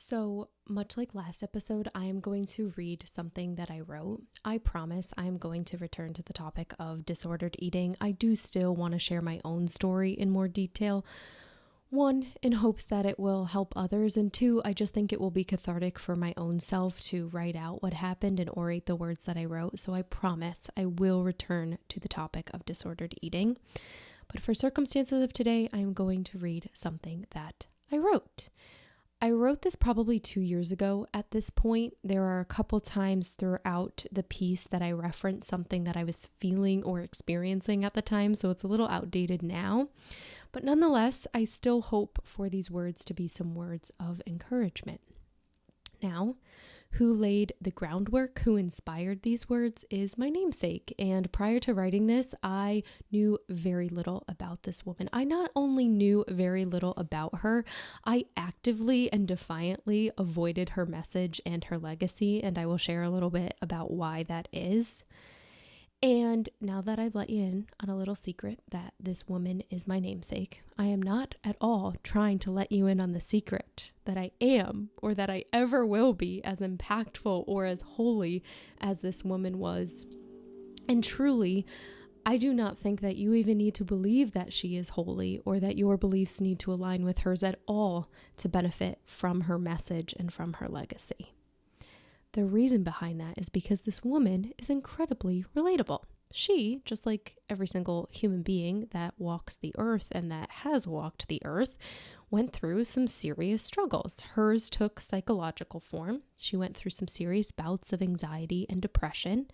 So, much like last episode, I am going to read something that I wrote. I promise I am going to return to the topic of disordered eating. I do still want to share my own story in more detail. One, in hopes that it will help others, and two, I just think it will be cathartic for my own self to write out what happened and orate the words that I wrote. So I promise I will return to the topic of disordered eating. But for circumstances of today, I am going to read something that I wrote. I wrote this probably 2 years ago at this point. There are a couple times throughout the piece that I reference something that I was feeling or experiencing at the time, so it's a little outdated now. But nonetheless, I still hope for these words to be some words of encouragement. Now, who laid the groundwork, who inspired these words is my namesake. And prior to writing this, I knew very little about this woman. I not only knew very little about her, I actively and defiantly avoided her message and her legacy. And I will share a little bit about why that is. And now that I've let you in on a little secret that this woman is my namesake, I am not at all trying to let you in on the secret that I am or that I ever will be as impactful or as holy as this woman was. And truly, I do not think that you even need to believe that she is holy or that your beliefs need to align with hers at all to benefit from her message and from her legacy. The reason behind that is because this woman is incredibly relatable. She, just like every single human being that walks the earth and that has walked the earth, went through some serious struggles. Hers took psychological form. She went through some serious bouts of anxiety and depression.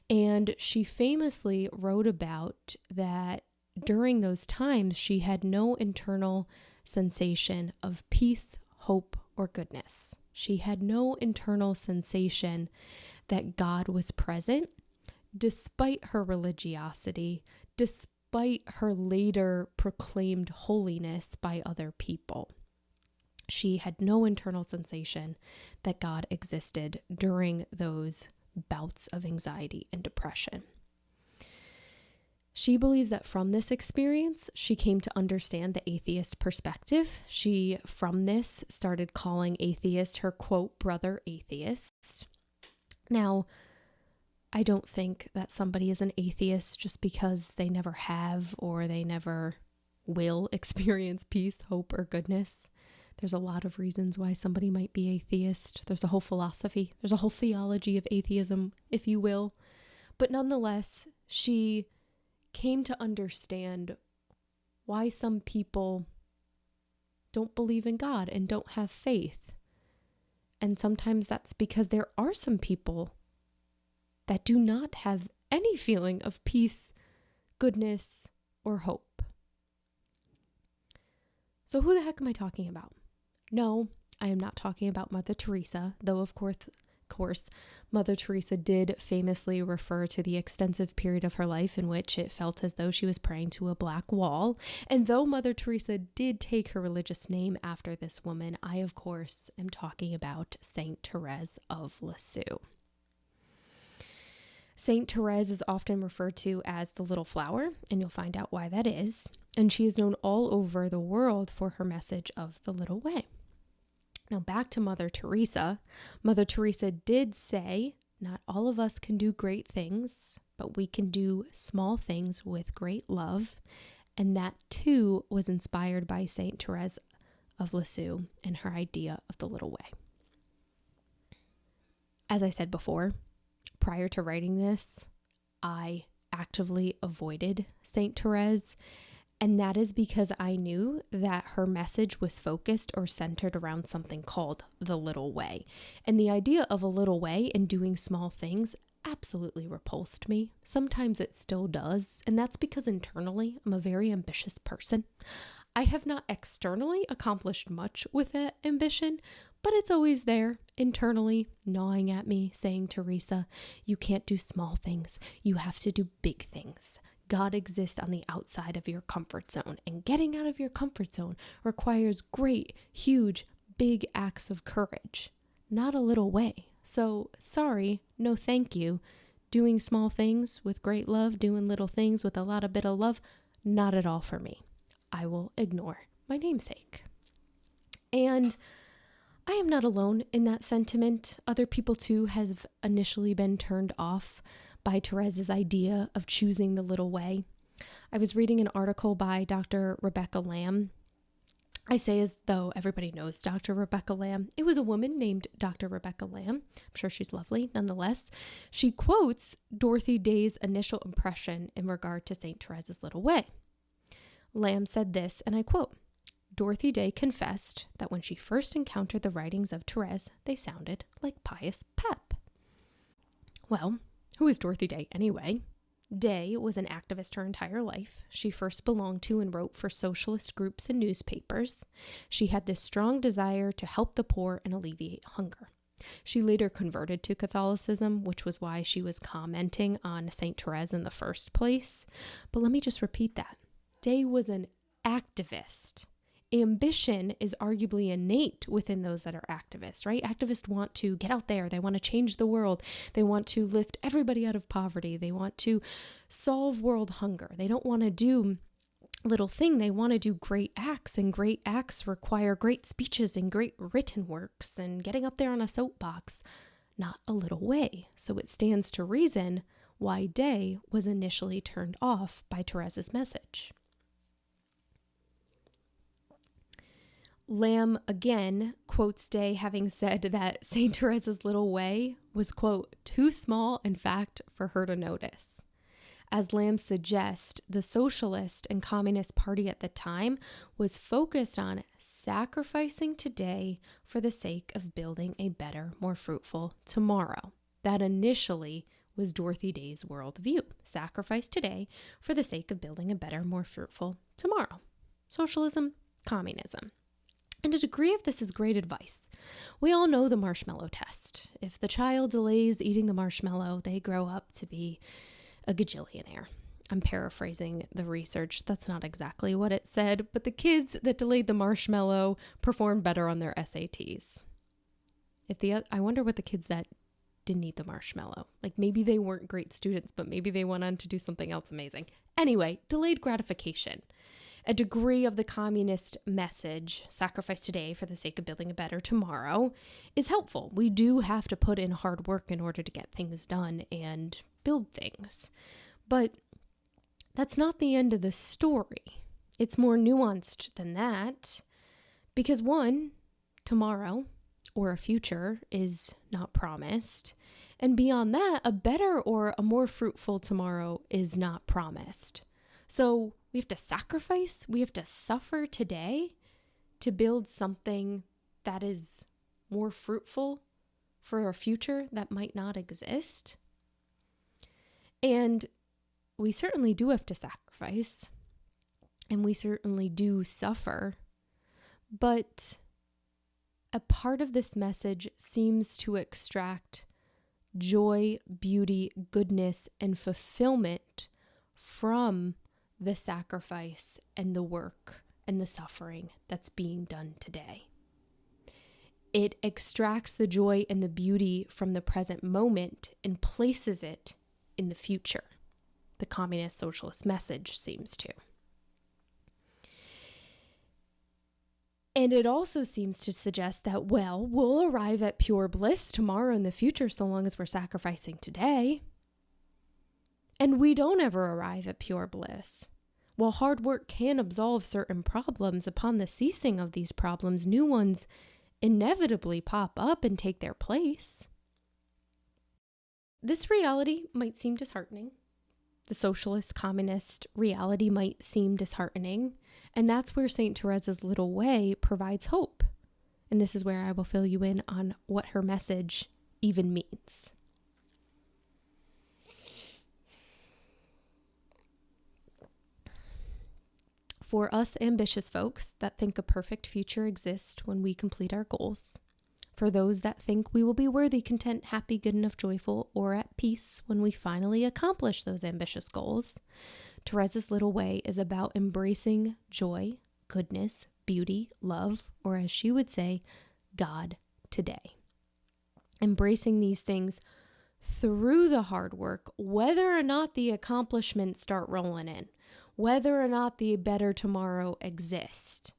And she famously wrote about that during those times, she had no internal sensation of peace, hope, or goodness. She had no internal sensation that God was present, despite her religiosity, despite her later proclaimed holiness by other people. She had no internal sensation that God existed during those bouts of anxiety and depression. She believes that from this experience, she came to understand the atheist perspective. She, from this, started calling atheists her, quote, brother atheists. Now, I don't think that somebody is an atheist just because they never have or they never will experience peace, hope, or goodness. There's a lot of reasons why somebody might be atheist. There's a whole philosophy. There's a whole theology of atheism, if you will. But nonetheless, she came to understand why some people don't believe in God and don't have faith. And sometimes that's because there are some people that do not have any feeling of peace, goodness, or hope. So who the heck am I talking about? No, I am not talking about Mother Teresa, though of course, Mother Teresa did famously refer to the extensive period of her life in which it felt as though she was praying to a black wall. And though Mother Teresa did take her religious name after this woman, I, of course, am talking about Saint Thérèse of Lisieux. Saint Thérèse is often referred to as the Little Flower, and you'll find out why that is. And she is known all over the world for her message of the little way. Now back to Mother Teresa. Mother Teresa did say, not all of us can do great things, but we can do small things with great love. And that too was inspired by Saint Thérèse of Lisieux and her idea of the little way. As I said before, prior to writing this, I actively avoided Saint Thérèse. And that is because I knew that her message was focused or centered around something called the little way. And the idea of a little way and doing small things absolutely repulsed me. Sometimes it still does. And that's because internally, I'm a very ambitious person. I have not externally accomplished much with that ambition, but it's always there internally gnawing at me saying, Teresa, you can't do small things. You have to do big things. God exists on the outside of your comfort zone, and getting out of your comfort zone requires great, huge, big acts of courage, not a little way. So, sorry, no thank you. Doing small things with great love, doing little things with a lot of bit of love, not at all for me. I will ignore my namesake. And I am not alone in that sentiment. Other people too have initially been turned off by Thérèse's idea of choosing the little way. I was reading an article by Dr. Rebecca Lamb. I say as though everybody knows Dr. Rebecca Lamb. It was a woman named Dr. Rebecca Lamb. I'm sure she's lovely nonetheless. She quotes Dorothy Day's initial impression in regard to St. Thérèse's little way. Lamb said this, and I quote, "Dorothy Day confessed that when she first encountered the writings of Thérèse, they sounded like pious pep." Well, who is Dorothy Day anyway? Day was an activist her entire life. She first belonged to and wrote for socialist groups and newspapers. She had this strong desire to help the poor and alleviate hunger. She later converted to Catholicism, which was why she was commenting on St. Thérèse in the first place. But let me just repeat that. Day was an activist. Ambition is arguably innate within those that are activists, right? Activists want to get out there. They want to change the world. They want to lift everybody out of poverty. They want to solve world hunger. They don't want to do little thing. They want to do great acts, and great acts require great speeches and great written works and getting up there on a soapbox, not a little way. So it stands to reason why Day was initially turned off by Thérèse's message. Lamb again quotes Day having said that St. Thérèse's little way was, quote, "too small, in fact, for her to notice." As Lamb suggests, the Socialist and Communist Party at the time was focused on sacrificing today for the sake of building a better, more fruitful tomorrow. That initially was Dorothy Day's worldview. Sacrifice today for the sake of building a better, more fruitful tomorrow. Socialism, communism. And a degree of this is great advice. We all know the marshmallow test. If the child delays eating the marshmallow, they grow up to be a gajillionaire. I'm paraphrasing the research. That's not exactly what it said, but the kids that delayed the marshmallow performed better on their SATs. I wonder what the kids that didn't eat the marshmallow, like maybe they weren't great students, but maybe they went on to do something else amazing. Anyway, delayed gratification. A degree of the communist message, sacrifice today for the sake of building a better tomorrow, is helpful. We do have to put in hard work in order to get things done and build things. But that's not the end of the story. It's more nuanced than that. Because one, tomorrow or a future is not promised. And beyond that, a better or a more fruitful tomorrow is not promised. So we have to sacrifice, we have to suffer today to build something that is more fruitful for a future that might not exist. And we certainly do have to sacrifice, and we certainly do suffer, but a part of this message seems to extract joy, beauty, goodness, and fulfillment from the sacrifice and the work and the suffering that's being done today. It extracts the joy and the beauty from the present moment and places it in the future. The communist socialist message seems to. And it also seems to suggest that, well, we'll arrive at pure bliss tomorrow in the future so long as we're sacrificing today. And we don't ever arrive at pure bliss. While hard work can absolve certain problems, upon the ceasing of these problems, new ones inevitably pop up and take their place. This reality might seem disheartening. The socialist, communist reality might seem disheartening, and that's where St. Thérèse's little way provides hope. And this is where I will fill you in on what her message even means. For us ambitious folks that think a perfect future exists when we complete our goals, for those that think we will be worthy, content, happy, good enough, joyful, or at peace when we finally accomplish those ambitious goals, Thérèse's little way is about embracing joy, goodness, beauty, love, or as she would say, God today. Embracing these things through the hard work, whether or not the accomplishments start rolling in, whether or not the better tomorrow exists.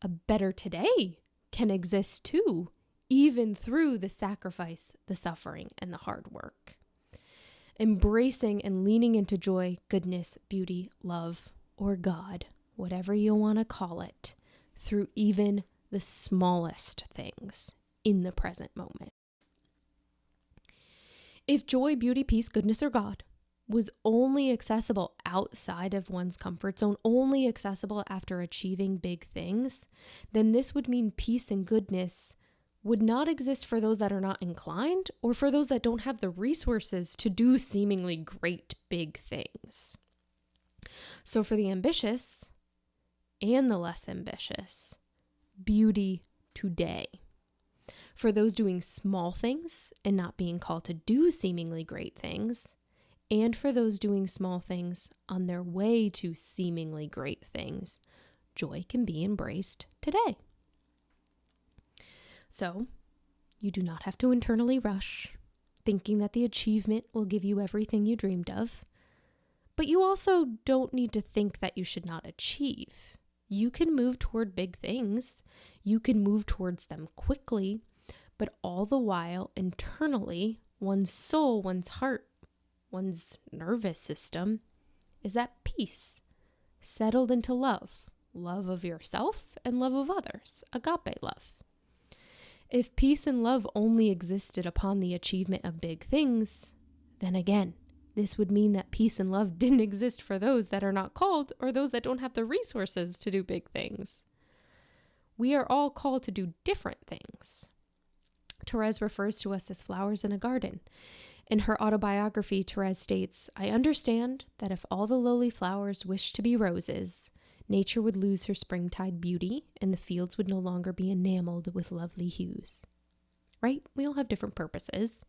A better today can exist too, even through the sacrifice, the suffering, and the hard work. Embracing and leaning into joy, goodness, beauty, love, or God, whatever you want to call it, through even the smallest things in the present moment. If joy, beauty, peace, goodness, or God was only accessible outside of one's comfort zone, only accessible after achieving big things, then this would mean peace and goodness would not exist for those that are not inclined or for those that don't have the resources to do seemingly great big things. So for the ambitious and the less ambitious, beauty today. For those doing small things and not being called to do seemingly great things, and for those doing small things on their way to seemingly great things, joy can be embraced today. So, you do not have to internally rush, thinking that the achievement will give you everything you dreamed of. But you also don't need to think that you should not achieve. You can move toward big things. You can move towards them quickly, but all the while, internally, one's soul, one's heart, one's nervous system is at peace, settled into love of yourself and love of others, agape love. If peace and love only existed upon the achievement of big things, then again, this would mean that peace and love didn't exist for those that are not called or those that don't have the resources to do big things. We are all called to do different things. Thérèse refers to us as flowers in a garden. In her autobiography, Thérèse states, "I understand that if all the lowly flowers wished to be roses, nature would lose her springtide beauty and the fields would no longer be enameled with lovely hues." Right? We all have different purposes.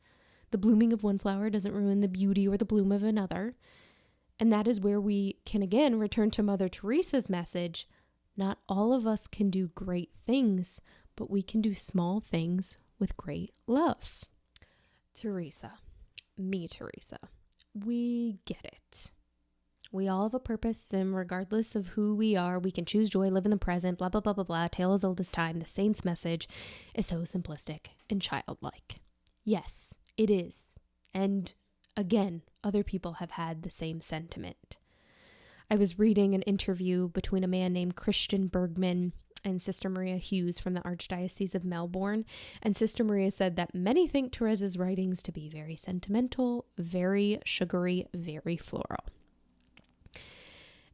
The blooming of one flower doesn't ruin the beauty or the bloom of another. And that is where we can again return to Mother Teresa's message. Not all of us can do great things, but we can do small things with great love. Teresa. Me, Teresa. We get it. We all have a purpose, and regardless of who we are, we can choose joy, live in the present, blah, blah, blah, blah, blah. Tale as old as time. The saint's message is so simplistic and childlike. Yes, it is. And again, other people have had the same sentiment. I was reading an interview between a man named Christian Bergman and Sister Maria Hughes from the Archdiocese of Melbourne. And Sister Maria said that many think Therese's writings to be very sentimental, very sugary, very floral.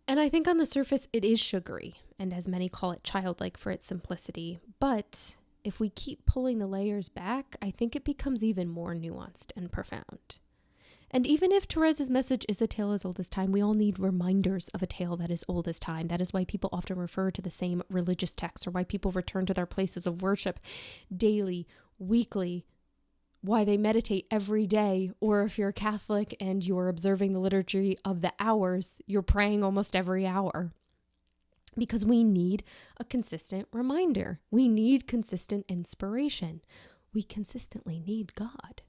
And I think on the surface it is sugary, and as many call it childlike for its simplicity. But if we keep pulling the layers back, I think it becomes even more nuanced and profound. And even if Therese's message is a tale as old as time, we all need reminders of a tale that is old as time. That is why people often refer to the same religious texts, or why people return to their places of worship daily, weekly, why they meditate every day, or if you're Catholic and you're observing the liturgy of the hours, you're praying almost every hour. Because we need a consistent reminder. We need consistent inspiration. We consistently need God.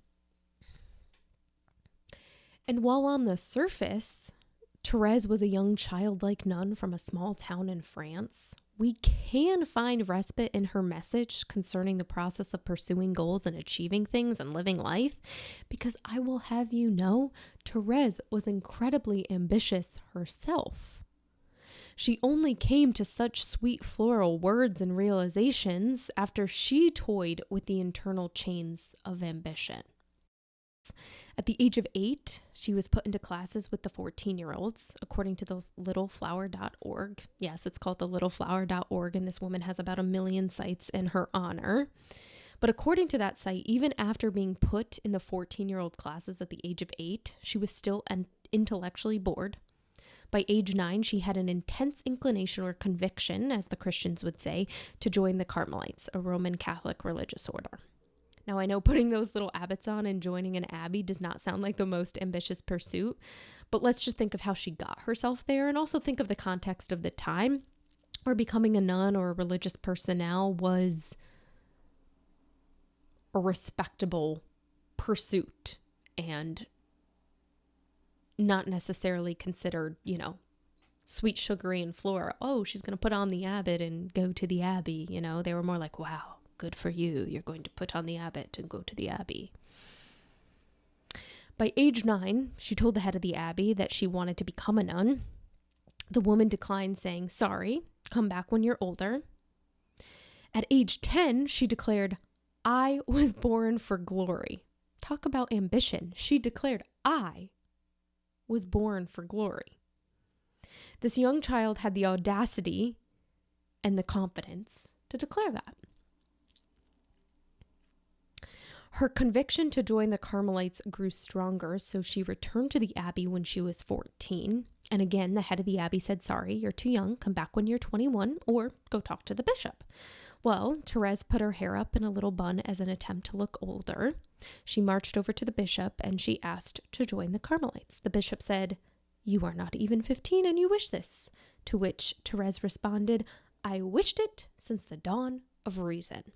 And while on the surface, Thérèse was a young childlike nun from a small town in France, we can find respite in her message concerning the process of pursuing goals and achieving things and living life, because I will have you know, Thérèse was incredibly ambitious herself. She only came to such sweet floral words and realizations after she toyed with the internal chains of ambition. At the age of 8, she was put into classes with the 14-year-olds, according to the littleflower.org. Yes, it's called the littleflower.org, and this woman has about 1 million sites in her honor. But according to that site, even after being put in the 14-year-old classes at the age of 8, she was still intellectually bored. By age 9, she had an intense inclination or conviction, as the Christians would say, to join the Carmelites, a Roman Catholic religious order. Now, I know putting those little abbots on and joining an abbey does not sound like the most ambitious pursuit, but let's just think of how she got herself there, and also think of the context of the time where becoming a nun or a religious personnel was a respectable pursuit and not necessarily considered, sweet, sugary, and floral. Oh, she's going to put on the abbot and go to the abbey. They were more like, wow, good for you. You're going to put on the abbot and go to the abbey. By age 9, she told the head of the abbey that she wanted to become a nun. The woman declined, saying, "Sorry, come back when you're older." At age 10, she declared, "I was born for glory." Talk about ambition. She declared, "I was born for glory." This young child had the audacity and the confidence to declare that. Her conviction to join the Carmelites grew stronger, so she returned to the abbey when she was 14. And again, the head of the abbey said, "Sorry, you're too young. Come back when you're 21 or go talk to the bishop." Well, Thérèse put her hair up in a little bun as an attempt to look older. She marched over to the bishop and she asked to join the Carmelites. The bishop said, "You are not even 15 and you wish this." To which Thérèse responded, "I wished it since the dawn of reason."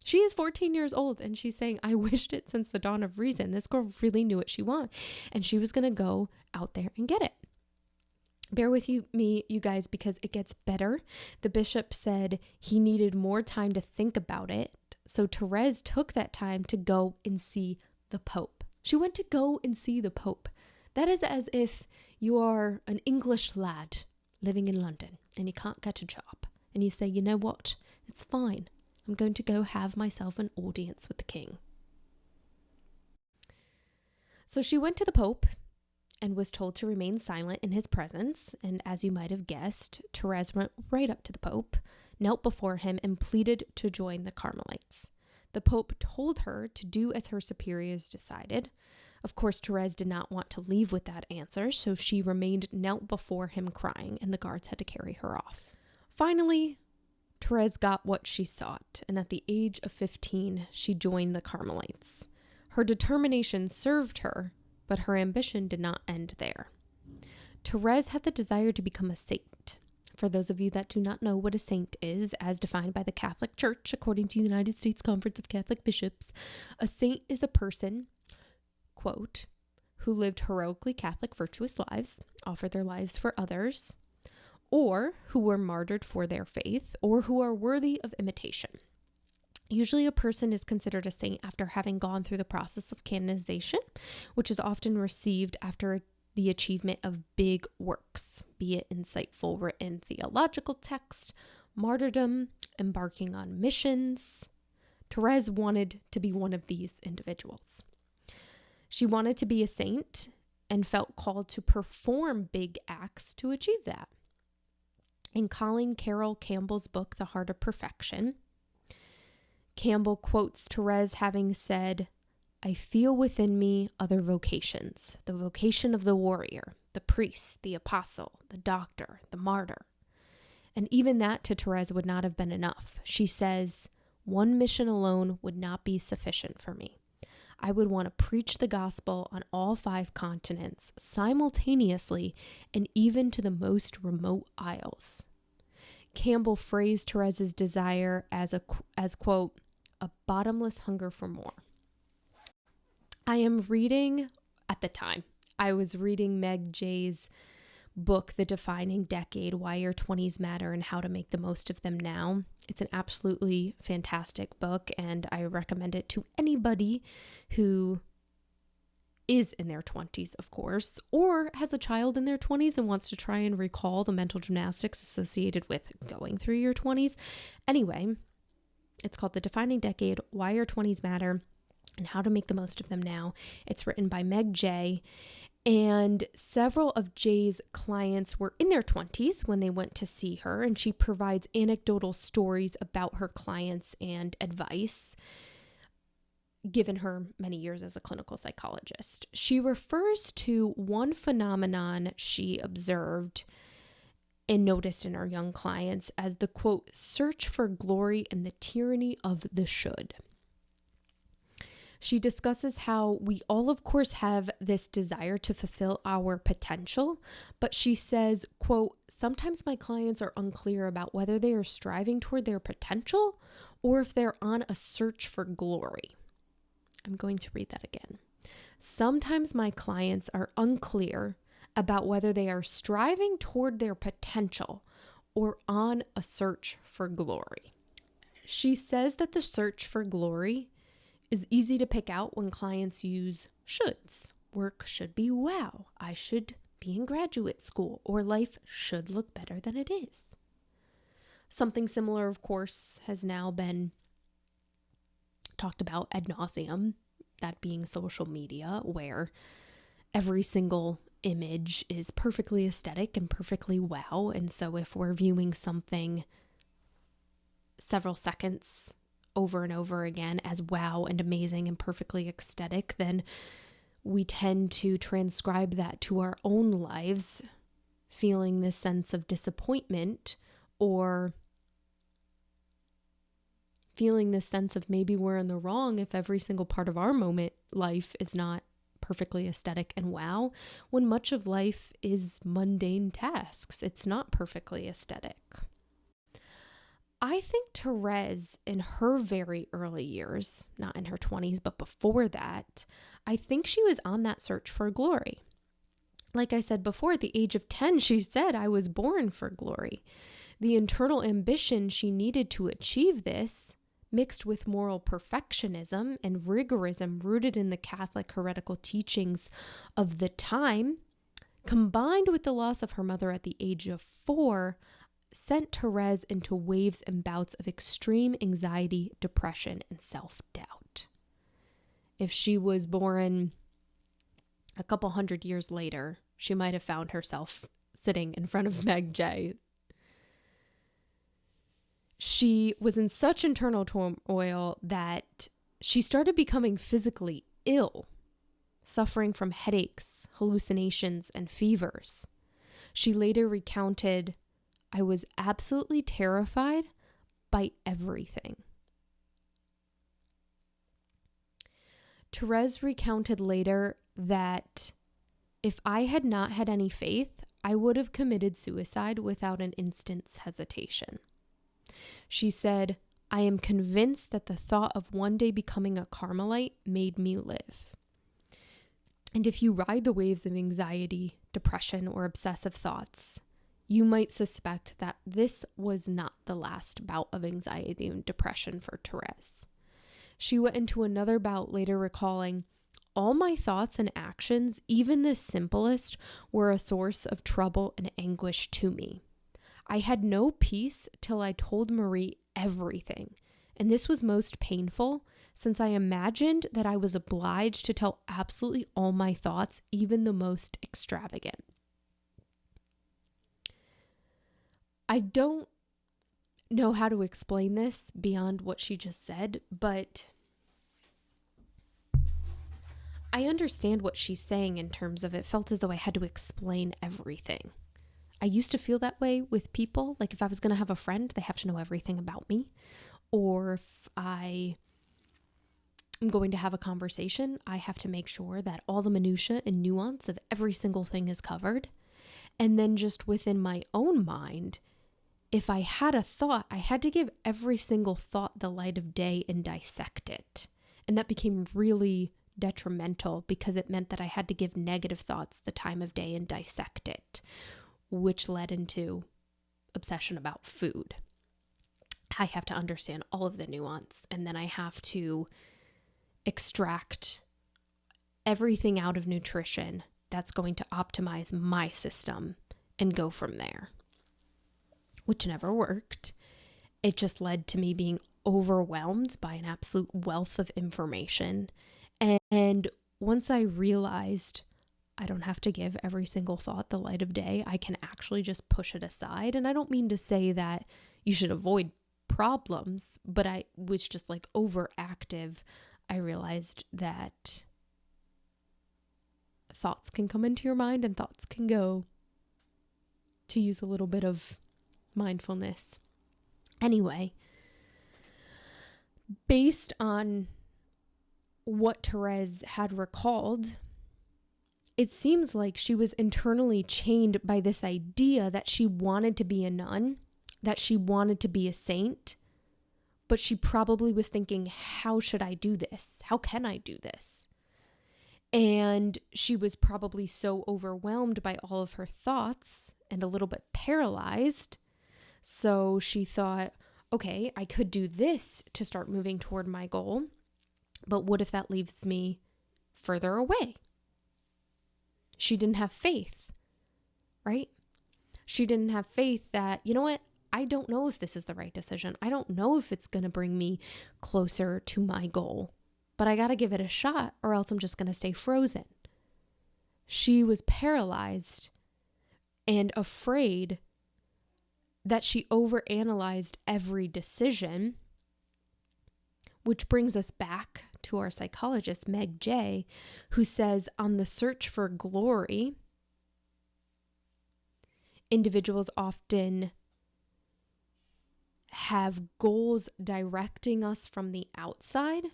She is 14 years old and she's saying, "I wished it since the dawn of reason." This girl really knew what she wanted and she was going to go out there and get it. Bear with me, you guys, because it gets better. The bishop said he needed more time to think about it. So Thérèse took that time to go and see the Pope. She went to go and see the Pope. That is as if you are an English lad living in London and you can't get a job. And you say, "You know what? It's fine. I'm going to go have myself an audience with the king." So she went to the Pope and was told to remain silent in his presence. And as you might have guessed, Thérèse went right up to the Pope, knelt before him, and pleaded to join the Carmelites. The Pope told her to do as her superiors decided. Of course, Thérèse did not want to leave with that answer, so she remained knelt before him crying, and the guards had to carry her off. Finally, Thérèse got what she sought, and at the age of 15, she joined the Carmelites. Her determination served her, but her ambition did not end there. Thérèse had the desire to become a saint. For those of you that do not know what a saint is, as defined by the Catholic Church, according to the United States Conference of Catholic Bishops, a saint is a person, quote, who lived heroically Catholic virtuous lives, offered their lives for others, or who were martyred for their faith, or who are worthy of imitation. Usually a person is considered a saint after having gone through the process of canonization, which is often received after the achievement of big works, be it insightful written theological text, martyrdom, embarking on missions. Thérèse wanted to be one of these individuals. She wanted to be a saint and felt called to perform big acts to achieve that. In Colin Carroll Campbell's book, The Heart of Perfection, Campbell quotes Thérèse having said, "I feel within me other vocations, the vocation of the warrior, the priest, the apostle, the doctor, the martyr." And even that to Thérèse would not have been enough. She says, "One mission alone would not be sufficient for me. I would want to preach the gospel on all 5 continents simultaneously and even to the most remote isles." Campbell phrased Thérèse's desire as quote, "a bottomless hunger for more." I am reading, at the time, I was reading Meg Jay's book, The Defining Decade, Why Your 20s Matter and How to Make the Most of Them Now. It's an absolutely fantastic book, and I recommend it to anybody who is in their 20s, of course, or has a child in their 20s and wants to try and recall the mental gymnastics associated with going through your 20s. Anyway, it's called The Defining Decade, Why Your 20s Matter and How to Make the Most of Them Now. It's written by Meg Jay, and several of Jay's clients were in their 20s when they went to see her, and she provides anecdotal stories about her clients and advice given her many years as a clinical psychologist. She refers to one phenomenon she observed and noticed in her young clients as the, quote, search for glory and the tyranny of the should. She discusses how we all, of course, have this desire to fulfill our potential, but she says, quote, sometimes my clients are unclear about whether they are striving toward their potential or if they're on a search for glory. I'm going to read that again. Sometimes my clients are unclear about whether they are striving toward their potential or on a search for glory. She says that the search for glory is easy to pick out when clients use shoulds. Work should be wow. I should be in graduate school, or life should look better than it is. Something similar, of course, has now been talked about ad nauseum, that being social media, where every single image is perfectly aesthetic and perfectly wow. And so if we're viewing something several seconds over and over again as wow and amazing and perfectly aesthetic, then we tend to transcribe that to our own lives, feeling this sense of disappointment, or feeling this sense of maybe we're in the wrong if every single part of our life is not perfectly aesthetic and wow, when much of life is mundane tasks. It's not perfectly aesthetic. I think Thérèse, in her very early years, not in her 20s, but before that, I think she was on that search for glory. Like I said before, at the age of 10, she said, I was born for glory. The internal ambition she needed to achieve this, mixed with moral perfectionism and rigorism rooted in the Catholic heretical teachings of the time, combined with the loss of her mother at the age of 4, sent Thérèse into waves and bouts of extreme anxiety, depression, and self-doubt. If she was born a couple hundred years later, she might have found herself sitting in front of Meg J. She was in such internal turmoil that she started becoming physically ill, suffering from headaches, hallucinations, and fevers. She later recounted, I was absolutely terrified by everything. Thérèse recounted later that if I had not had any faith, I would have committed suicide without an instant's hesitation. She said, I am convinced that the thought of one day becoming a Carmelite made me live. And if you ride the waves of anxiety, depression, or obsessive thoughts, you might suspect that this was not the last bout of anxiety and depression for Thérèse. She went into another bout later recalling, all my thoughts and actions, even the simplest, were a source of trouble and anguish to me. I had no peace till I told Marie everything, and this was most painful since I imagined that I was obliged to tell absolutely all my thoughts, even the most extravagant. I don't know how to explain this beyond what she just said, but I understand what she's saying in terms of it felt as though I had to explain everything. I used to feel that way with people. Like if I was going to have a friend, they have to know everything about me. Or if I am going to have a conversation, I have to make sure that all the minutia and nuance of every single thing is covered. And then just within my own mind, if I had a thought, I had to give every single thought the light of day and dissect it. And that became really detrimental because it meant that I had to give negative thoughts the time of day and dissect it, which led into obsession about food. I have to understand all of the nuance, and then I have to extract everything out of nutrition that's going to optimize my system and go from there, which never worked. It just led to me being overwhelmed by an absolute wealth of information. And once I realized I don't have to give every single thought the light of day, I can actually just push it aside. And I don't mean to say that you should avoid problems, but I was just like overactive. I realized that thoughts can come into your mind and thoughts can go, to use a little bit of mindfulness. Anyway, based on what Thérèse had recalled, it seems like she was internally chained by this idea that she wanted to be a nun, that she wanted to be a saint, but she probably was thinking, how should I do this? How can I do this? And she was probably so overwhelmed by all of her thoughts and a little bit paralyzed. So she thought, okay, I could do this to start moving toward my goal, but what if that leaves me further away? She didn't have faith, right? She didn't have faith that, you know what? I don't know if this is the right decision. I don't know if it's going to bring me closer to my goal, but I got to give it a shot or else I'm just going to stay frozen. She was paralyzed and afraid that she overanalyzed every decision, which brings us back to our psychologist, Meg Jay, who says on the search for glory, individuals often have goals directing us from the outside,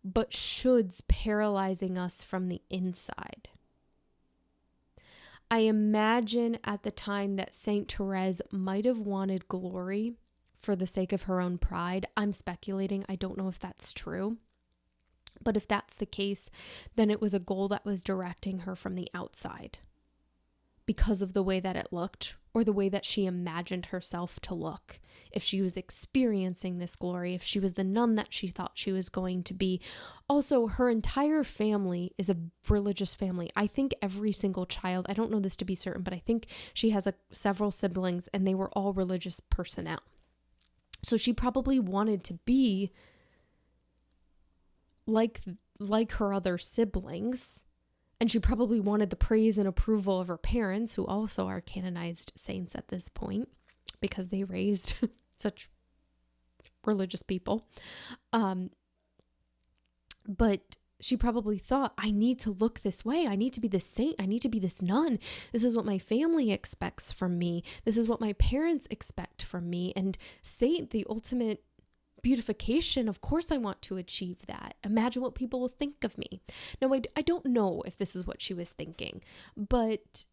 but shoulds paralyzing us from the inside. I imagine at the time that Saint Thérèse might have wanted glory for the sake of her own pride. I'm speculating. I don't know if that's true. But if that's the case, then it was a goal that was directing her from the outside because of the way that it looked or the way that she imagined herself to look. If she was experiencing this glory, if she was the nun that she thought she was going to be. Also, her entire family is a religious family. I think every single child, I don't know this to be certain, but I think she has several siblings and they were all religious personnel. So she probably wanted to be like her other siblings. And she probably wanted the praise and approval of her parents, who also are canonized saints at this point because they raised such religious people. But she probably thought, I need to look this way. I need to be this saint. I need to be this nun. This is what my family expects from me. This is what my parents expect from me. And saint, the ultimate beautification, of course I want to achieve that. Imagine what people will think of me. Now, I don't know if this is what she was thinking, but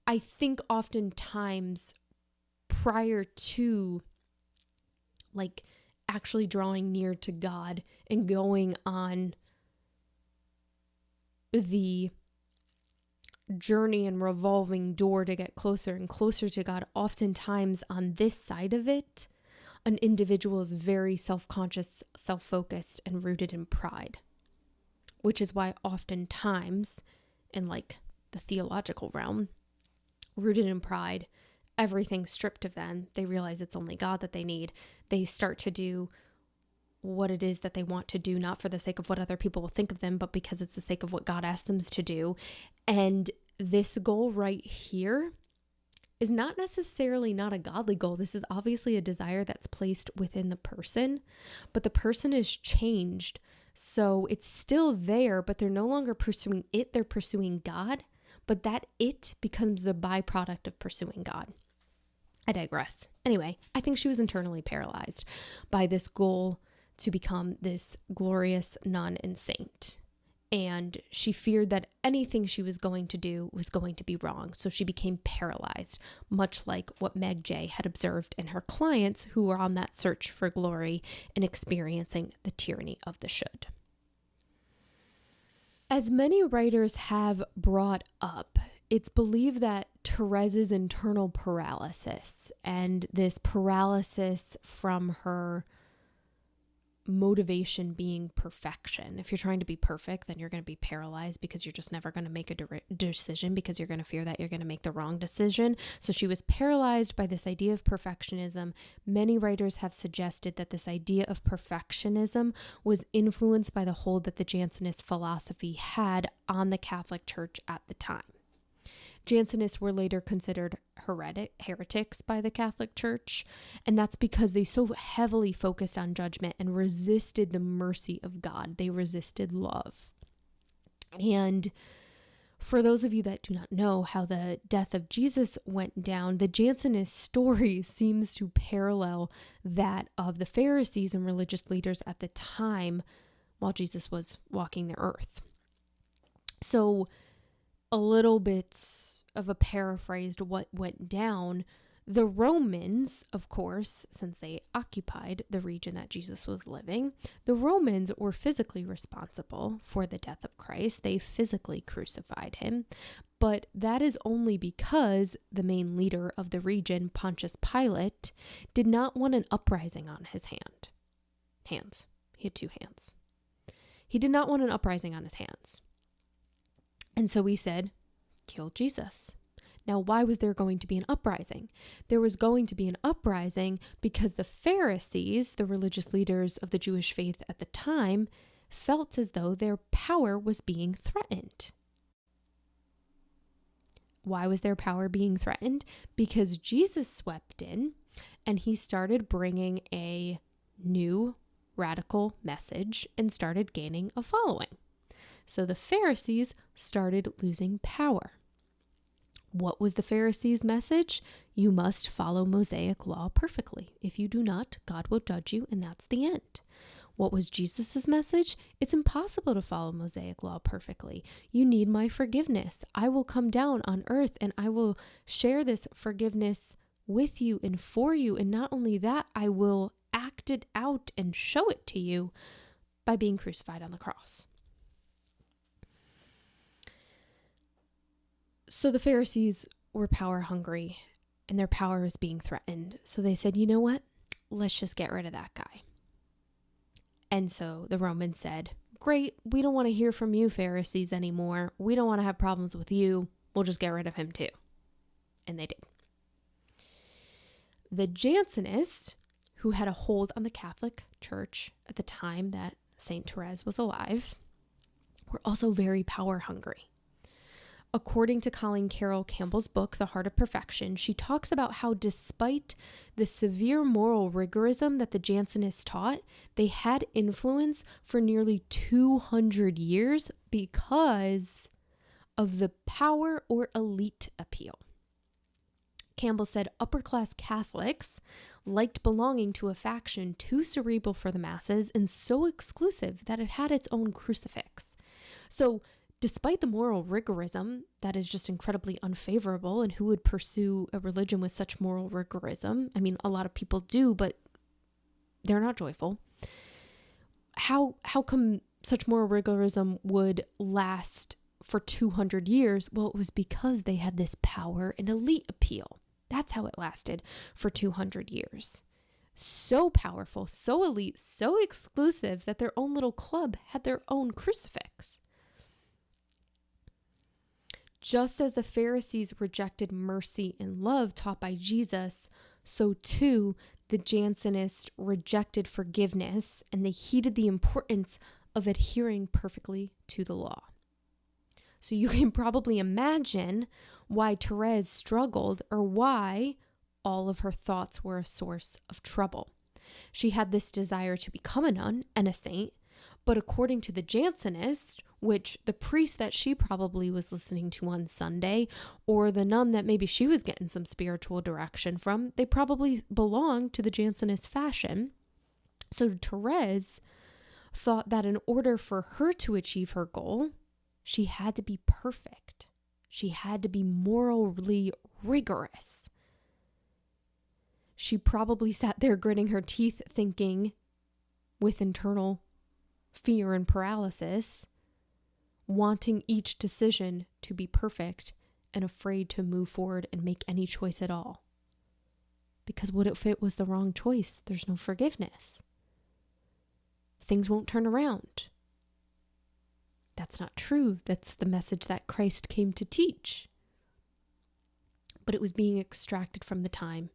I think oftentimes prior to like actually drawing near to God and going on the journey and revolving door to get closer and closer to God, oftentimes on this side of it, an individual is very self-conscious, self-focused, and rooted in pride, which is why oftentimes in like the theological realm, rooted in pride, everything's stripped of them. They realize it's only God that they need. They start to do what it is that they want to do, not for the sake of what other people will think of them, but because it's the sake of what God asked them to do. And this goal right here is not necessarily not a godly goal. This is obviously a desire that's placed within the person, but the person is changed. So it's still there, but they're no longer pursuing it. They're pursuing God, but that it becomes the byproduct of pursuing God. I digress. Anyway, I think she was internally paralyzed by this goal to become this glorious nun and saint. And she feared that anything she was going to do was going to be wrong. So she became paralyzed, much like what Meg Jay had observed in her clients who were on that search for glory and experiencing the tyranny of the should. As many writers have brought up, it's believed that Thérèse's internal paralysis and this paralysis from her motivation being perfection. If you're trying to be perfect, then you're going to be paralyzed because you're just never going to make a decision because you're going to fear that you're going to make the wrong decision. So she was paralyzed by this idea of perfectionism. Many writers have suggested that this idea of perfectionism was influenced by the hold that the Jansenist philosophy had on the Catholic Church at the time. Jansenists were later considered heretics by the Catholic Church, and that's because they so heavily focused on judgment and resisted the mercy of God. They resisted love. And for those of you that do not know how the death of Jesus went down, the Jansenist story seems to parallel that of the Pharisees and religious leaders at the time while Jesus was walking the earth. So a little bit of a paraphrase to what went down. The Romans, of course, since they occupied the region that Jesus was living, the Romans were physically responsible for the death of Christ. They physically crucified him. But that is only because the main leader of the region, Pontius Pilate, did not want an uprising on his hands. He had 2 hands. He did not want an uprising on his hands. And so he said, kill Jesus. Now, why was there going to be an uprising? There was going to be an uprising because the Pharisees, the religious leaders of the Jewish faith at the time, felt as though their power was being threatened. Why was their power being threatened? Because Jesus swept in and he started bringing a new radical message and started gaining a following. So the Pharisees started losing power. What was the Pharisees' message? You must follow Mosaic law perfectly. If you do not, God will judge you, and that's the end. What was Jesus' message? It's impossible to follow Mosaic law perfectly. You need my forgiveness. I will come down on earth and I will share this forgiveness with you and for you. And not only that, I will act it out and show it to you by being crucified on the cross. So the Pharisees were power hungry and their power was being threatened. So they said, you know what? Let's just get rid of that guy. And so the Romans said, great, we don't want to hear from you Pharisees anymore. We don't want to have problems with you. We'll just get rid of him too. And they did. The Jansenists, who had a hold on the Catholic Church at the time that Saint Thérèse was alive, were also very power hungry. According to Colleen Carroll Campbell's book, The Heart of Perfection, she talks about how despite the severe moral rigorism that the Jansenists taught, they had influence for nearly 200 years because of the power or elite appeal. Campbell said upper-class Catholics liked belonging to a faction too cerebral for the masses and so exclusive that it had its own crucifix. So, despite the moral rigorism that is just incredibly unfavorable, and who would pursue a religion with such moral rigorism? I mean, a lot of people do, but they're not joyful. How come such moral rigorism would last for 200 years? Well, it was because they had this power and elite appeal. That's how it lasted for 200 years. So powerful, so elite, so exclusive that their own little club had their own crucifix. Just as the Pharisees rejected mercy and love taught by Jesus, so too the Jansenists rejected forgiveness, and they heeded the importance of adhering perfectly to the law. So you can probably imagine why Thérèse struggled, or why all of her thoughts were a source of trouble. She had this desire to become a nun and a saint, but according to the Jansenists, which the priest that she probably was listening to on Sunday, or the nun that maybe she was getting some spiritual direction from, they probably belonged to the Jansenist fashion. So Thérèse thought that in order for her to achieve her goal, she had to be perfect. She had to be morally rigorous. She probably sat there gritting her teeth thinking, with internal fear and paralysis, wanting each decision to be perfect and afraid to move forward and make any choice at all. Because what if it was the wrong choice? There's no forgiveness. Things won't turn around. That's not true. That's the message that Christ came to teach. But it was being extracted from the time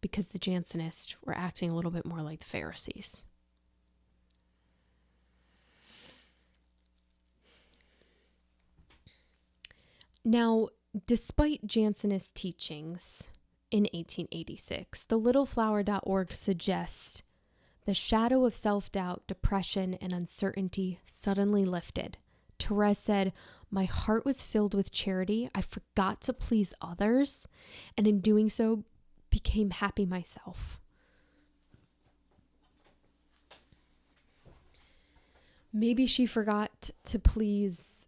because the Jansenists were acting a little bit more like the Pharisees. Now, despite Jansenist teachings in 1886, the littleflower.org suggests the shadow of self-doubt, depression, and uncertainty suddenly lifted. Thérèse said, "My heart was filled with charity. I forgot to please others, and in doing so, became happy myself." Maybe she forgot to please,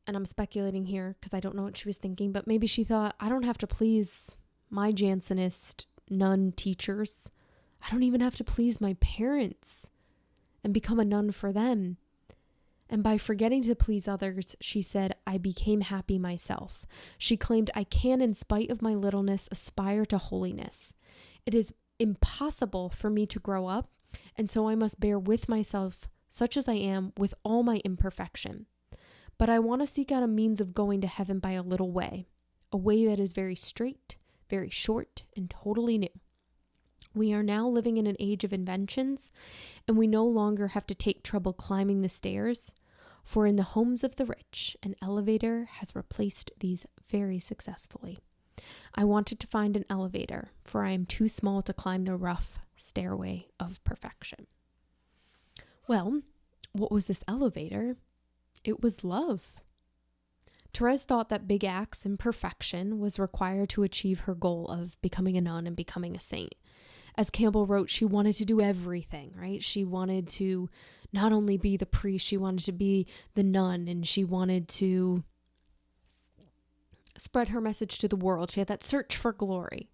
and I'm speculating here because I don't know what she was thinking, but maybe she thought, I don't have to please my Jansenist nun teachers. I don't even have to please my parents and become a nun for them. And by forgetting to please others, she said, I became happy myself. She claimed, I can, in spite of my littleness, aspire to holiness. It is impossible for me to grow up, and so I must bear with myself, such as I am, with all my imperfection. But I want to seek out a means of going to heaven by a little way, a way that is very straight, very short, and totally new. We are now living in an age of inventions, and we no longer have to take trouble climbing the stairs, for in the homes of the rich, an elevator has replaced these very successfully. I wanted to find an elevator, for I am too small to climb the rough stairway of perfection. Well, what was this elevator? It was love. Thérèse thought that big acts and perfection was required to achieve her goal of becoming a nun and becoming a saint. As Campbell wrote, she wanted to do everything, right? She wanted to not only be the priest, she wanted to be the nun, and she wanted to spread her message to the world. She had that search for glory.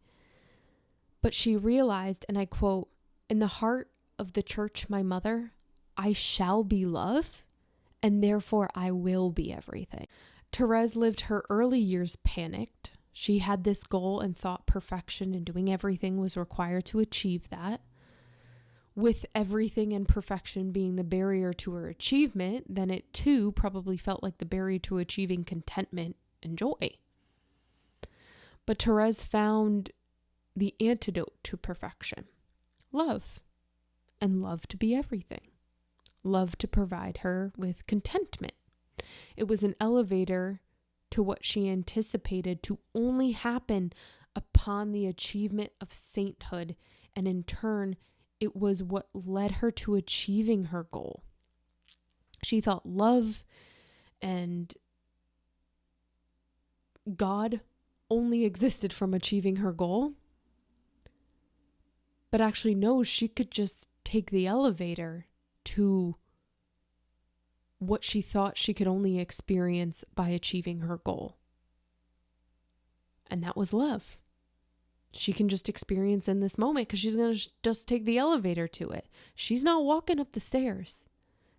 But she realized, and I quote, in the heart of the church, my mother, I shall be love, and therefore I will be everything. Thérèse lived her early years panicked. She had this goal and thought perfection and doing everything was required to achieve that. With everything and perfection being the barrier to her achievement, then it too probably felt like the barrier to achieving contentment and joy. But Thérèse found the antidote to perfection, love, and love to be everything, love to provide her with contentment. It was an elevator to what she anticipated to only happen upon the achievement of sainthood, and in turn, it was what led her to achieving her goal. She thought love and God only existed from achieving her goal, but actually no, she could just take the elevator to what she thought she could only experience by achieving her goal. And that was love. She can just experience in this moment because she's going to just take the elevator to it. She's not walking up the stairs.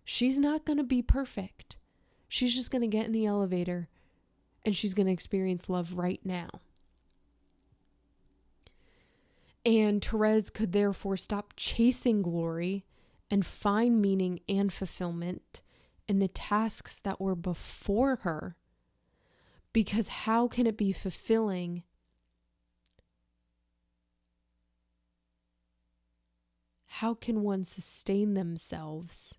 She's not going to be perfect. She's just going to get in the elevator and she's going to experience love right now. And Thérèse could therefore stop chasing glory and find meaning and fulfillment in the tasks that were before her, because how can it be fulfilling how can one sustain themselves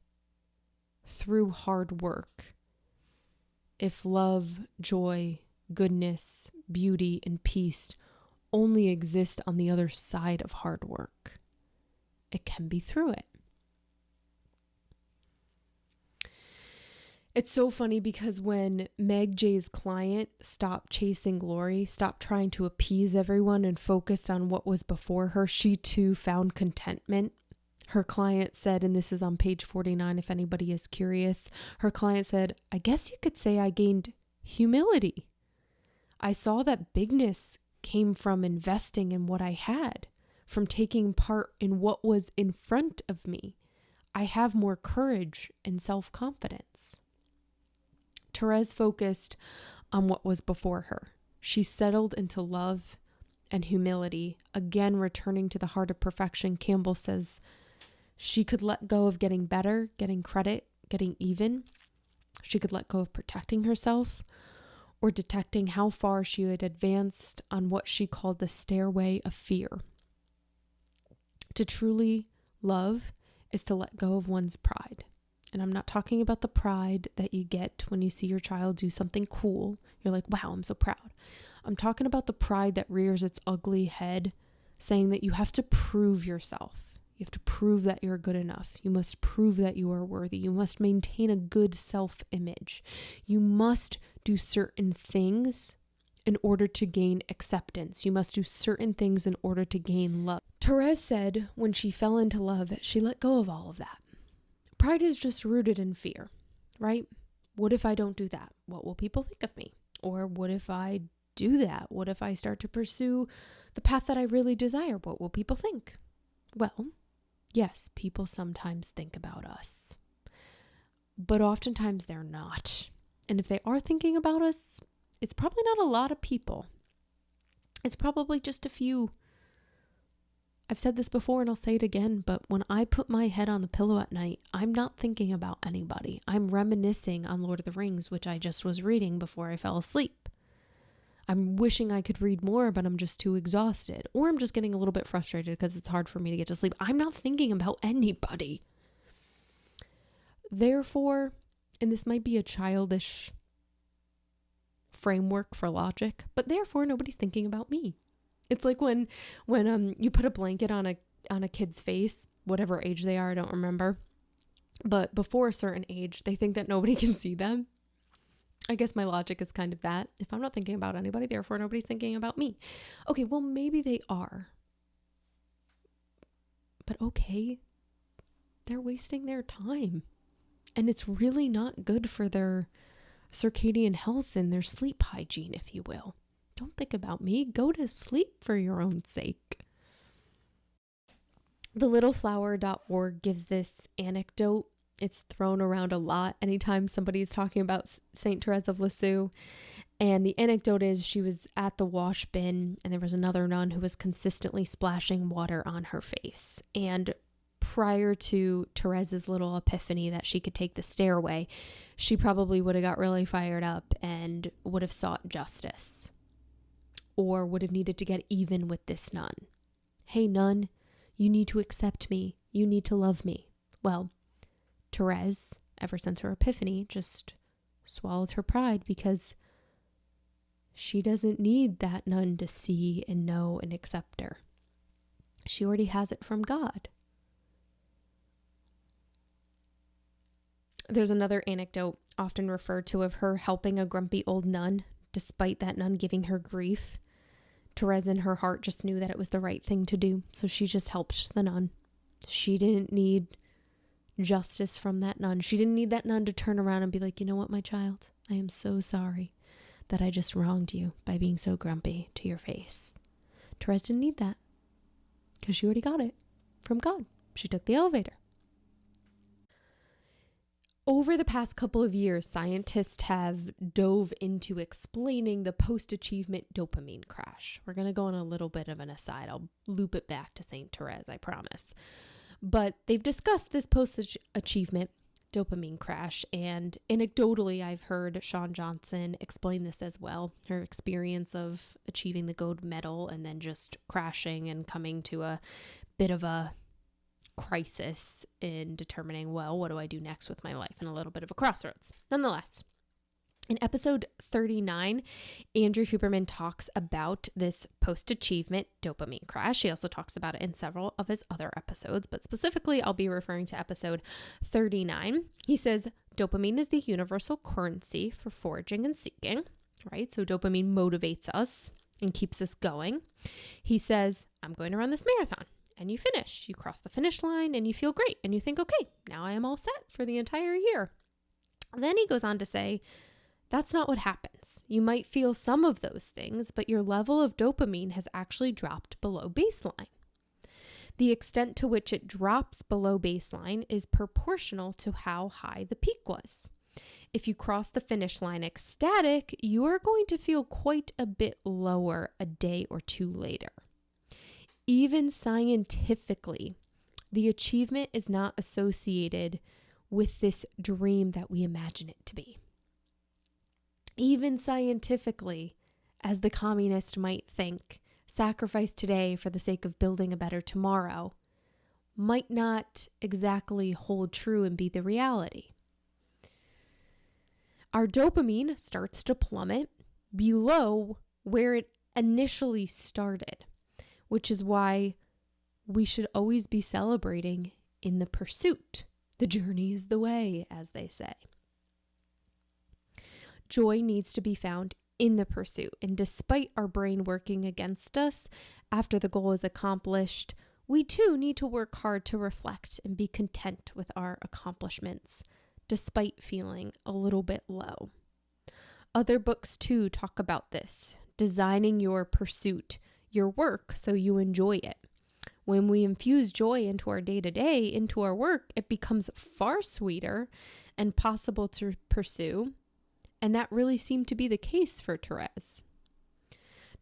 through hard work if love, joy, goodness, beauty, and peace only exist on the other side of hard work? It can be through it. It's so funny because when Meg J's client stopped chasing glory, stopped trying to appease everyone and focused on what was before her, she too found contentment. Her client said, and this is on page 49 if anybody is curious, her client said, I guess you could say I gained humility. I saw that bigness came from investing in what I had, from taking part in what was in front of me. I have more courage and self-confidence. Thérèse focused on what was before her. She settled into love and humility, again returning to the heart of perfection. Campbell says she could let go of getting better, getting credit, getting even. She could let go of protecting herself or detecting how far she had advanced on what she called the stairway of fear. To truly love is to let go of one's pride. And I'm not talking about the pride that you get when you see your child do something cool. You're like, wow, I'm so proud. I'm talking about the pride that rears its ugly head, saying that you have to prove yourself. You have to prove that you're good enough. You must prove that you are worthy. You must maintain a good self-image. You must do certain things in order to gain acceptance. You must do certain things in order to gain love. Thérèse said when she fell into love, she let go of all of that. Pride is just rooted in fear, right? What if I don't do that? What will people think of me? Or what if I do that? What if I start to pursue the path that I really desire? What will people think? Well, yes, people sometimes think about us. but oftentimes they're not. And if they are thinking about us, it's probably not a lot of people. It's probably just a few. I've said this before and I'll say it again, but when I put my head on the pillow at night, I'm not thinking about anybody. I'm reminiscing on Lord of the Rings, which I just was reading before I fell asleep. I'm wishing I could read more, but I'm just too exhausted. Or I'm just getting a little bit frustrated because it's hard for me to get to sleep. I'm not thinking about anybody. Therefore, and this might be a childish framework for logic, but therefore nobody's thinking about me. It's like when you put a blanket on a kid's face, whatever age they are, I don't remember. But before a certain age, they think that nobody can see them. I guess my logic is kind of that. If I'm not thinking about anybody, therefore nobody's thinking about me. Okay, well, maybe they are. But okay, they're wasting their time. And it's really not good for their circadian health and their sleep hygiene, if you will. Don't think about me. Go to sleep for your own sake. TheLittleFlower.org gives this anecdote. It's thrown around a lot anytime somebody is talking about Saint Thérèse of Lisieux. And the anecdote is she was at the wash bin and there was another nun who was consistently splashing water on her face. And prior to Therese's little epiphany that she could take the stairway, she probably would have got really fired up and would have sought justice. Or would have needed to get even with this nun. Hey, nun, you need to accept me. You need to love me. Well, Thérèse, ever since her epiphany, just swallowed her pride because she doesn't need that nun to see and know and accept her. She already has it from God. There's another anecdote often referred to of her helping a grumpy old nun, despite that nun giving her grief. Thérèse in her heart just knew that it was the right thing to do, so she just helped the nun. She didn't need justice from that nun. She didn't need that nun to turn around and be like, you know what, my child? I am so sorry that I just wronged you by being so grumpy to your face. Thérèse didn't need that because she already got it from God. She took the elevator. Over the past couple of years, scientists have dove into explaining the post-achievement dopamine crash. We're going to go on a little bit of an aside. I'll loop it back to Saint Thérèse, I promise. But they've discussed this post-achievement dopamine crash, and anecdotally, I've heard Shawn Johnson explain this as well. Her experience of achieving the gold medal and then just crashing and coming to a bit of a crisis in determining, well, what do I do next with my life, and a little bit of a crossroads. Nonetheless, in episode 39, Andrew Huberman talks about this post-achievement dopamine crash. He also talks about it in several of his other episodes, but specifically, I'll be referring to episode 39. He says, dopamine is the universal currency for foraging and seeking, right? So dopamine motivates us and keeps us going. He says, I'm going to run this marathon. And you finish. You cross the finish line and you feel great. And you think, okay, now I am all set for the entire year. Then he goes on to say, that's not what happens. You might feel some of those things, but your level of dopamine has actually dropped below baseline. The extent to which it drops below baseline is proportional to how high the peak was. If you cross the finish line ecstatic, you are going to feel quite a bit lower a day or two later. Even scientifically, the achievement is not associated with this dream that we imagine it to be. Even scientifically, as the communist might think, sacrifice today for the sake of building a better tomorrow might not exactly hold true and be the reality. Our dopamine starts to plummet below where it initially started, which is why we should always be celebrating in the pursuit. The journey is the way, as they say. Joy needs to be found in the pursuit. And despite our brain working against us, after the goal is accomplished, we too need to work hard to reflect and be content with our accomplishments, despite feeling a little bit low. Other books too talk about this, designing your pursuit, your work, so you enjoy it. When we infuse joy into our day-to-day, into our work, it becomes far sweeter and possible to pursue. And that really seemed to be the case for Thérèse.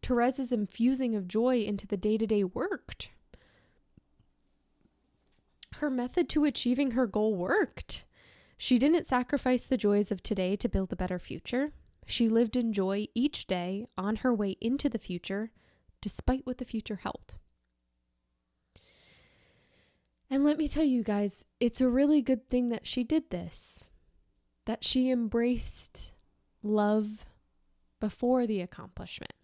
Thérèse's infusing of joy into the day-to-day worked. Her method to achieving her goal worked. She didn't sacrifice the joys of today to build a better future. She lived in joy each day on her way into the future, despite what the future held. And let me tell you guys, it's a really good thing that she did this, that she embraced love before the accomplishment,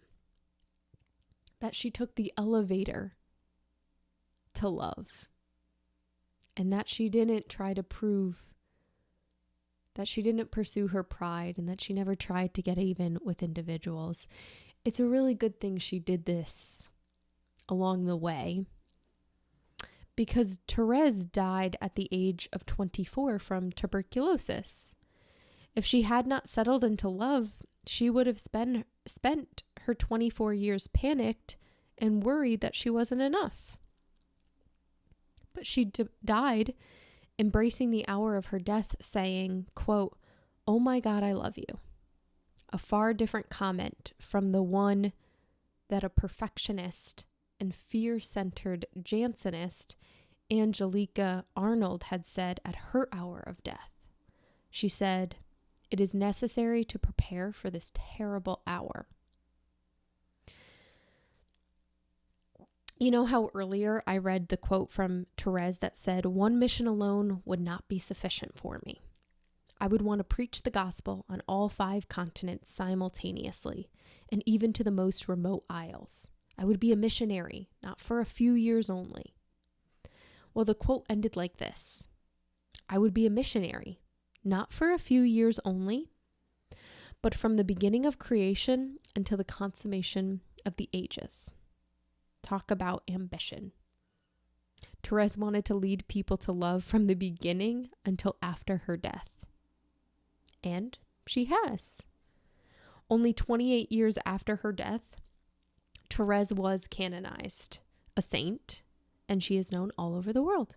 that she took the elevator to love, and that she didn't try to prove, that she didn't pursue her pride, and that she never tried to get even with individuals. It's a really good thing she did this along the way, because Thérèse died at the age of 24 from tuberculosis. If she had not settled into love, she would have spent her 24 years panicked and worried that she wasn't enough. But she died embracing the hour of her death, saying, quote, "Oh my God, I love you." A far different comment from the one that a perfectionist and fear-centered Jansenist Angelica Arnold had said at her hour of death. She said, "It is necessary to prepare for this terrible hour." You know how earlier I read the quote from Thérèse that said, "One mission alone would not be sufficient for me. I would want to preach the gospel on all 5 continents simultaneously, and even to the most remote isles. I would be a missionary, not for a few years only." Well, the quote ended like this: "I would be a missionary, not for a few years only, but from the beginning of creation until the consummation of the ages." Talk about ambition. Thérèse wanted to lead people to love from the beginning until after her death. And she has. Only 28 years after her death, Thérèse was canonized, a saint, and she is known all over the world.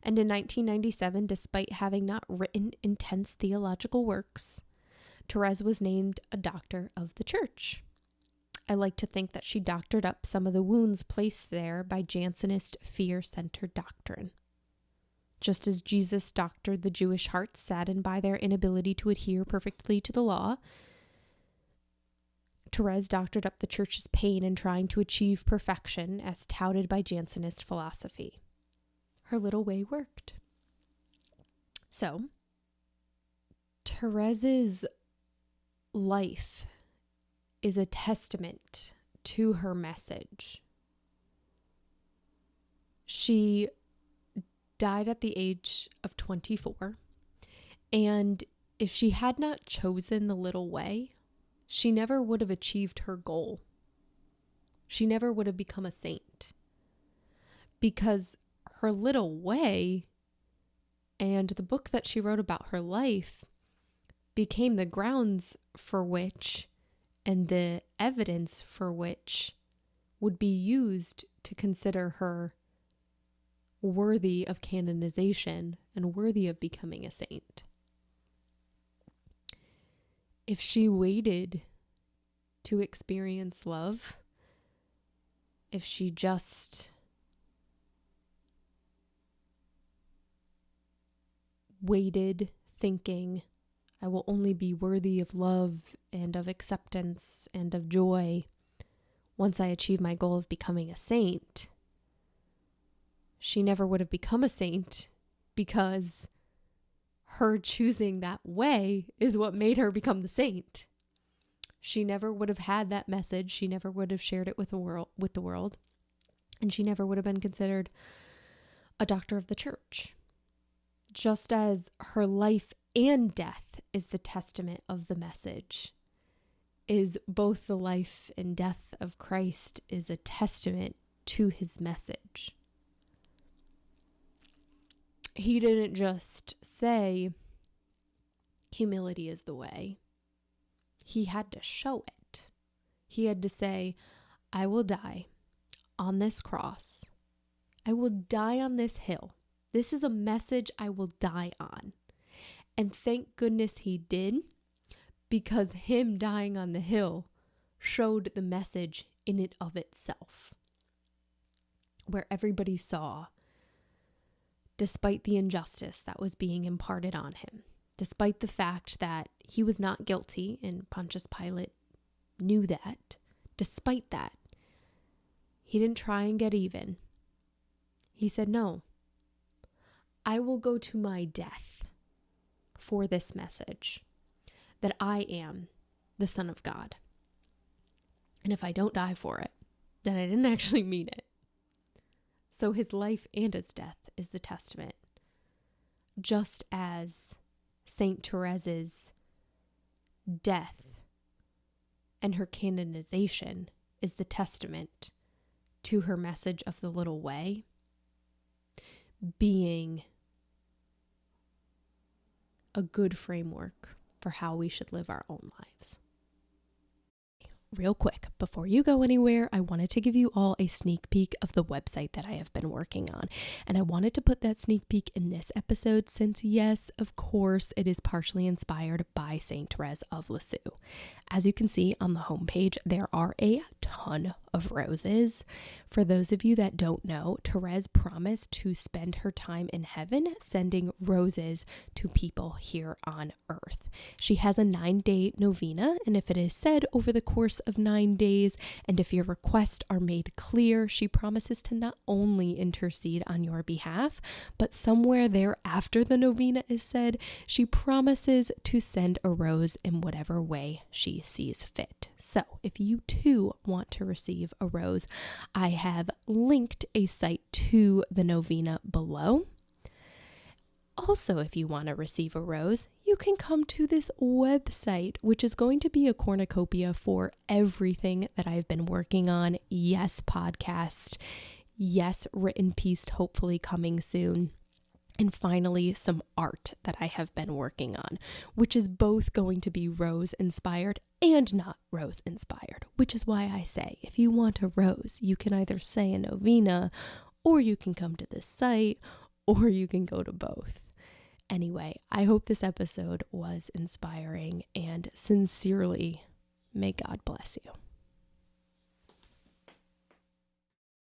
And in 1997, despite having not written intense theological works, Thérèse was named a doctor of the church. I like to think that she doctored up some of the wounds placed there by Jansenist fear-centered doctrine. Just as Jesus doctored the Jewish hearts saddened by their inability to adhere perfectly to the law, Thérèse doctored up the church's pain in trying to achieve perfection as touted by Jansenist philosophy. Her little way worked. So, Thérèse's life is a testament to her message. She died at the age of 24, and if she had not chosen the little way, she never would have achieved her goal. She never would have become a saint, because her little way and the book that she wrote about her life became the grounds for which and the evidence for which would be used to consider her worthy of canonization and worthy of becoming a saint. If she waited to experience love, if she just waited thinking, "I will only be worthy of love and of acceptance and of joy once I achieve my goal of becoming a saint," she never would have become a saint, because her choosing that way is what made her become the saint. She never would have had that message. She never would have shared it with the world, and she never would have been considered a doctor of the church. Just as her life and death is the testament of the message, is both the life and death of Christ is a testament to his message. He didn't just say, "Humility is the way." He had to show it. He had to say, "I will die on this cross I will die on this hill. This is a message I will die on. And thank goodness he did, because him dying on the hill showed the message in and of itself, where everybody saw, despite the injustice that was being imparted on him, despite the fact that he was not guilty, and Pontius Pilate knew that, despite that, he didn't try and get even. He said, no, I will go to my death for this message, that I am the Son of God. And if I don't die for it, then I didn't actually mean it. So his life and his death is the testament. Just as Saint Therese's death and her canonization is the testament to her message of the little way being a good framework for how we should live our own lives. Real quick, before you go anywhere, I wanted to give you all a sneak peek of the website that I have been working on. And I wanted to put that sneak peek in this episode since, yes, of course, it is partially inspired by Saint Thérèse of Lisieux. As you can see on the homepage, there are a ton of roses. For those of you that don't know, Thérèse promised to spend her time in heaven sending roses to people here on earth. She has a 9-day novena, and if it is said over the course of 9 days, and if your requests are made clear, she promises to not only intercede on your behalf, but somewhere there after the novena is said, she promises to send a rose in whatever way she sees fit. So if you too want to receive a rose, I have linked a site to the novena below. Also, if you want to receive a rose, you can come to this website, which is going to be a cornucopia for everything that I've been working on. Yes, podcast. Yes, written piece, hopefully coming soon. And finally, some art that I have been working on, which is both going to be rose inspired and not rose inspired, which is why I say, if you want a rose, you can either say a novena, or you can come to this site, or you can go to both. Anyway, I hope this episode was inspiring, and sincerely, may God bless you.